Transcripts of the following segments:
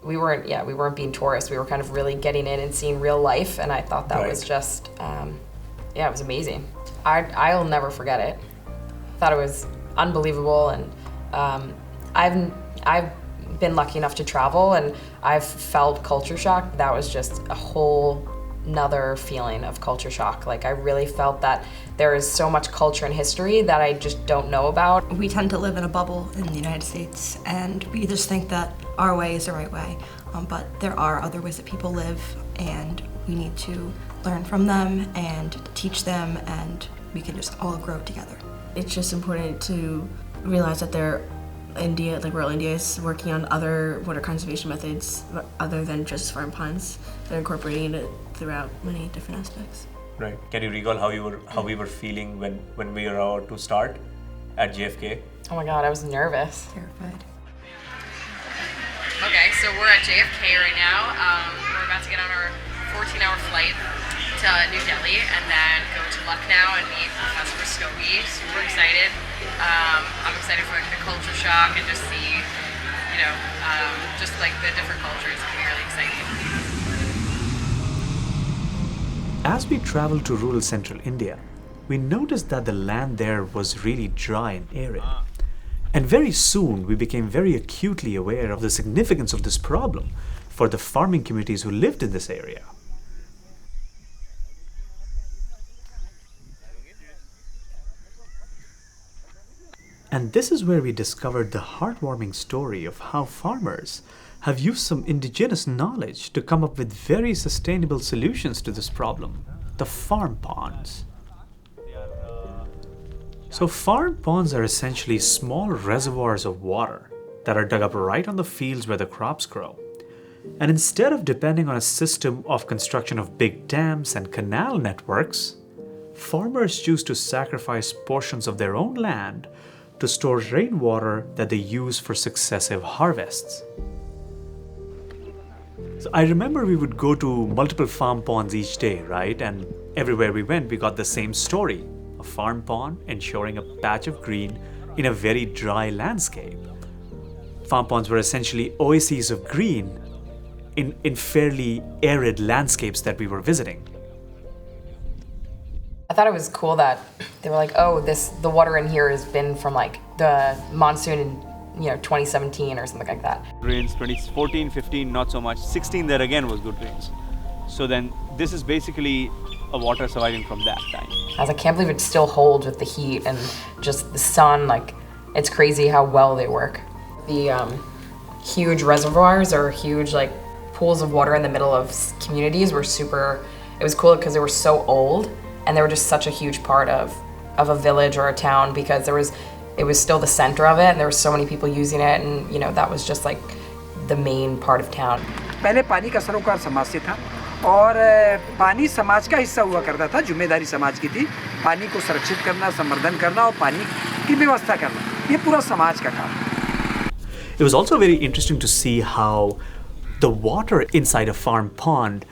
We weren't being tourists. We were kind of really getting in and seeing real life, and I thought that was just, it was amazing. I'll never forget it. I thought it was unbelievable, and I've been lucky enough to travel, and I've felt culture shock. That was just a whole another feeling of culture shock. Like, I really felt that there is so much culture and history that I just don't know about. We tend to live in a bubble in the United States, and we just think that our way is the right way. But there are other ways that people live, and we need to learn from them and teach them, and we can just all grow together. It's just important to realize that rural India is working on other water conservation methods other than just farm ponds. They're incorporating it throughout many different aspects. Right. Can you recall how we were feeling when we were about to start at JFK? Oh my God, I was nervous. Terrified. Okay, so we're at JFK right now. We're about to get on our 14-hour flight to New Delhi and then go to Lucknow and meet Professor Rastogi. Super excited. I'm excited for the culture shock and just see, just like the different cultures. It's gonna be really exciting. As we traveled to rural central India, we noticed that the land there was really dry and arid. And very soon, we became very acutely aware of the significance of this problem for the farming communities who lived in this area. And this is where we discovered the heartwarming story of how farmers have used some indigenous knowledge to come up with very sustainable solutions to this problem, the farm ponds. So farm ponds are essentially small reservoirs of water that are dug up right on the fields where the crops grow. And instead of depending on a system of construction of big dams and canal networks, farmers choose to sacrifice portions of their own land to store rainwater that they use for successive harvests. So I remember we would go to multiple farm ponds each day, right? And everywhere we went, we got the same story. A farm pond ensuring a patch of green in a very dry landscape. Farm ponds were essentially oases of green in fairly arid landscapes that we were visiting. I thought it was cool that they were like, oh, the water in here has been from like the monsoon in 2017 or something like that. Rains 2014, 15, not so much. 16 there again was good rains. So then this is basically a water surviving from that time. I was like, I can't believe it still holds with the heat and just the sun. Like, it's crazy how well they work. The huge reservoirs or huge like pools of water in the middle of communities were it was cool because they were so old and they were just such a huge part of a village or a town because it was still the center of it and there were so many people using it and that was just like the main part of town. पहले पानी का सरोकार समाज से था और पानी समाज का हिस्सा हुआ करता था, जिम्मेदारी समाज की थी पानी को सुरक्षित करना, संवर्धन करना और पानी की व्यवस्था करना, ये पूरा समाज का काम है. It was also very interesting to see how the water inside a farm pond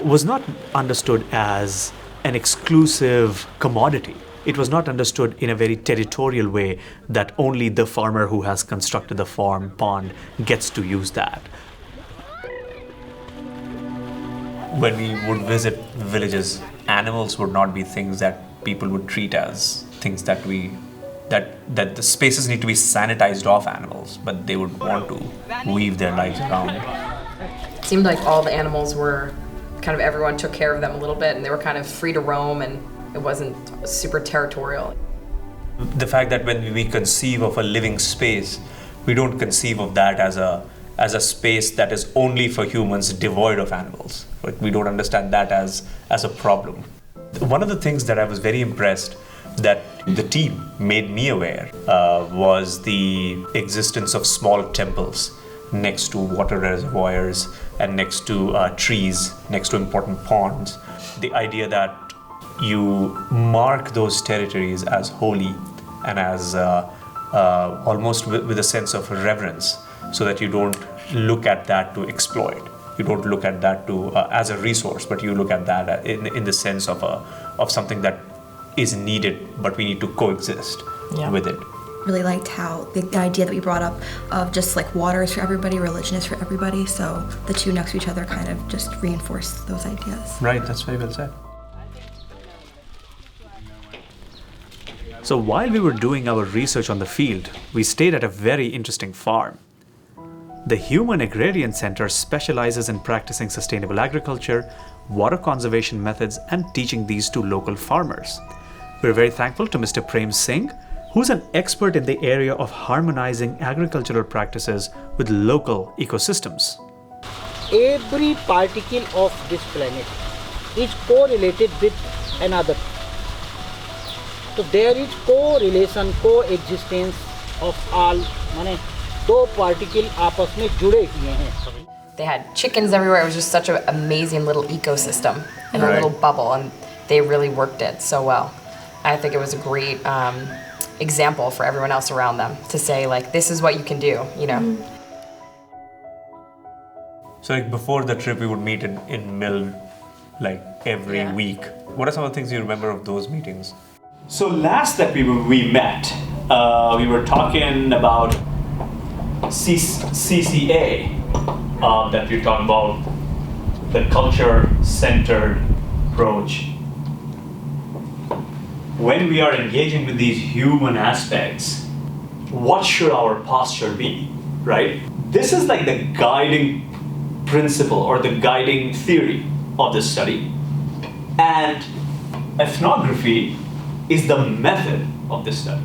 was not understood as an exclusive commodity. It was not understood in a very territorial way that only the farmer who has constructed the farm pond gets to use that. When we would visit villages, animals would not be things that people would treat as things that the spaces need to be sanitized off animals, but they would want to weave their lives around. It seemed like all the animals were kind of, everyone took care of them a little bit and they were kind of free to roam and it wasn't super territorial. The fact that when we conceive of a living space, we don't conceive of that as a space that is only for humans devoid of animals. Right? We don't understand that as a problem. One of the things that I was very impressed that the team made me aware was the existence of small temples next to water reservoirs and next to trees, next to important ponds. The idea that you mark those territories as holy and as almost with a sense of reverence, so that you don't look at that to exploit. You don't look at that to as a resource, but you look at that in the sense of something that is needed, but we need to coexist with it. really liked how the idea that we brought up of just like water is for everybody, religion is for everybody. So the two next to each other kind of just reinforce those ideas. Right, that's very well said. So while we were doing our research on the field, we stayed at a very interesting farm. The Human Agrarian Center specializes in practicing sustainable agriculture, water conservation methods, and teaching these to local farmers. We're very thankful to Mr. Prem Singh, who's an expert in the area of harmonizing agricultural practices with local ecosystems. Every particle of this planet is correlated with another. So there is correlation, coexistence of all, माने दो particle आपस में जुड़े हुए हैं. They had chickens everywhere. It was just such an amazing little ecosystem and a little bubble, and they really worked it so well. I think it was a great example for everyone else around them to say, like, this is what you can do, you know. So like before the trip, we would meet in Mill like every week. What are some of the things you remember of those meetings? So last that we met, we were talking about CCA, that we're talking about the culture-centered approach. When we are engaging with these human aspects, what should our posture be, right? This is like the guiding principle or the guiding theory of this study. And ethnography is the method of this study.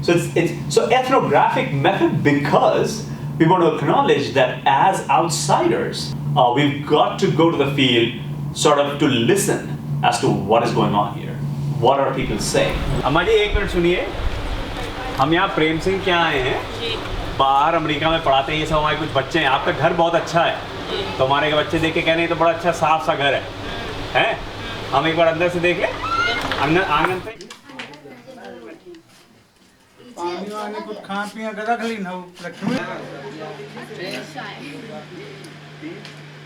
So it's ethnographic method because we want to acknowledge that as outsiders, we've got to go to the field sort of to listen as to what is going on here. What are people saying? अम्मा जी एक minute सुनिए, हम यहाँ प्रेम सिंह क्या आए हैं, बाहर America में पढ़ाते हैं, ये सब हमारे कुछ बच्चे हैं, आपका घर बहुत अच्छा है, तो हमारे बच्चे देख के कह रहे हैं तो बड़ा अच्छा साफ सा घर है, हैं? हम एक बार अंदर से देख लें, अंदर आंगन पे पानी वानी कुछ खा पिया कर रख ली ना रखी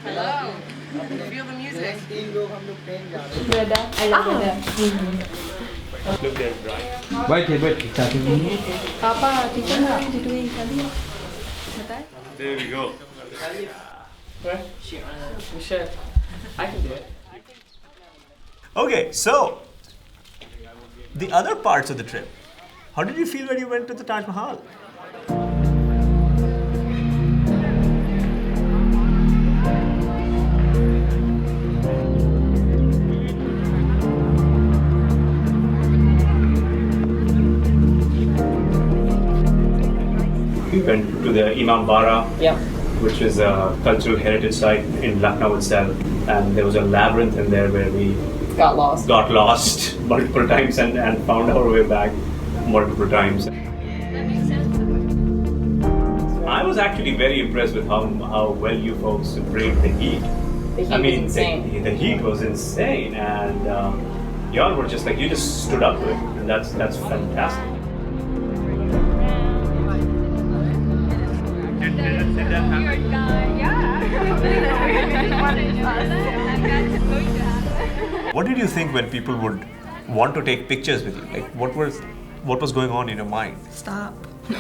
Hello. Feel the music. तीन लोग हम लोग ट्रेन जा रहे हैं. Look there, Brian. बैठे चाहते हैं. Papa, teacher, how are you doing? There we go. Sure. I can do it. Okay, so the other parts of the trip. How did you feel when you went to the Taj Mahal? We went to the Imam Bara, which is a cultural heritage site in Lucknow itself, and there was a labyrinth in there where we Got lost multiple times and found our way back multiple times. I was actually very impressed with how well you folks braved the heat. The heat was insane. The heat was insane, and y'all were just like, you just stood up to it, and that's fantastic. What did you think when people would want to take pictures with you? Like, what was going on in your mind? Stop. I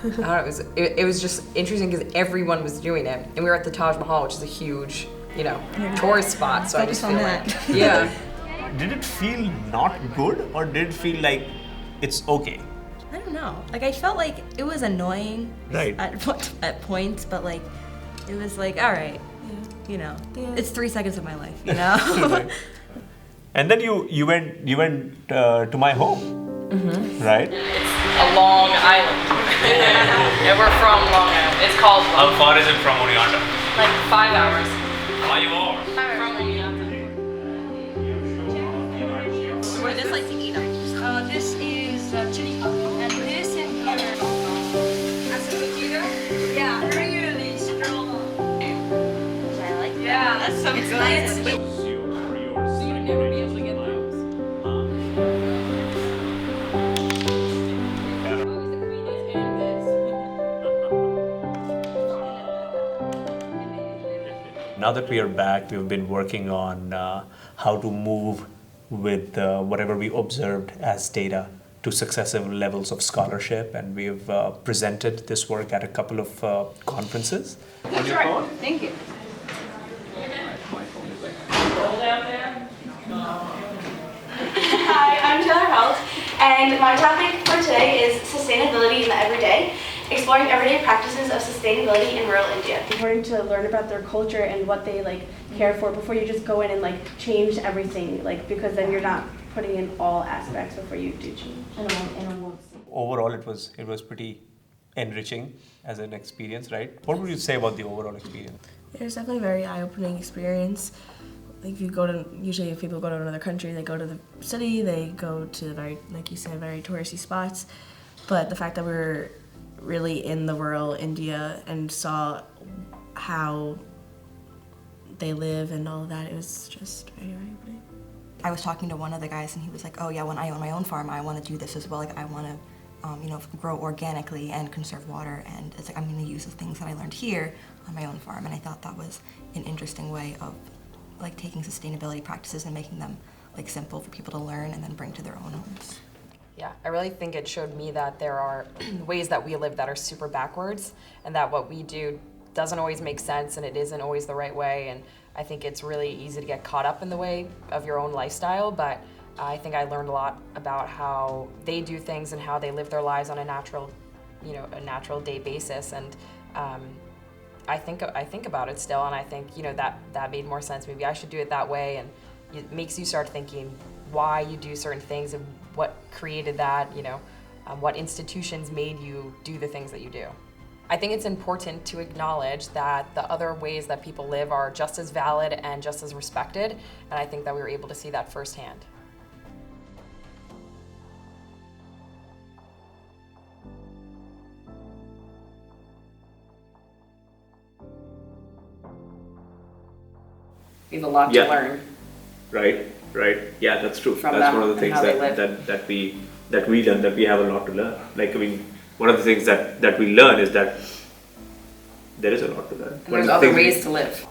don't know, it was just interesting because everyone was doing it, and we were at the Taj Mahal, which is a huge, tourist spot. So I just feel like, yeah. Did it feel not good, or did it feel like it's okay? I don't know. Like I felt like it was annoying Right. at points, but like it was like all right, it's 3 seconds of my life, Right. And then you went to my home, right? A Long Island. And we're from Long Island. It's called Long How far is it from Oneonta? Like 5 hours. 5 hours. From Oneonta. What is this like to eat them? This is chili and this in here. Yeah, really strong. I like Yeah, that's so good. So you'd never be able to get those. Now that we are back, we've been working on how to move with whatever we observed as data to successive levels of scholarship, and we've presented this work at a couple of conferences. On your phone? Thank you. Hi, I'm Taylor Held, and my topic for today is sustainability in the everyday, exploring everyday practices of sustainability in rural India. It's important to learn about their culture and what they care for before you just go in and change everything, because then you're not putting in all aspects before you do change. Overall, it was pretty enriching as an experience, right? What would you say about the overall experience? It was definitely a very eye-opening experience. Usually if people go to another country, they go to the city, they go to very, like you said, very touristy spots. But the fact that we were really in the rural India and saw how they live and all of that, it was just very eye-opening. I was talking to one of the guys and he was like, oh yeah, when I own my own farm, I want to do this as well. I want to grow organically and conserve water, and it's I'm going to use the things that I learned here on my own farm. And I thought that was an interesting way of taking sustainability practices and making them simple for people to learn and then bring to their own homes. Yeah, I really think it showed me that there are ways that we live that are super backwards, and that what we do doesn't always make sense and it isn't always the right way. And I think it's really easy to get caught up in the way of your own lifestyle, but I think I learned a lot about how they do things and how they live their lives on a natural day basis. And I think about it still, and I think that made more sense. Maybe I should do it that way, and it makes you start thinking why you do certain things and what created that. What institutions made you do the things that you do. I think it's important to acknowledge that the other ways that people live are just as valid and just as respected, and I think that we were able to see that firsthand. We have a lot to learn. Right. Yeah, that's true. From that's them one of the things and how they that we learn, that we have a lot to learn. One of the things that we learn is that there is a lot to learn. And there's other ways to live.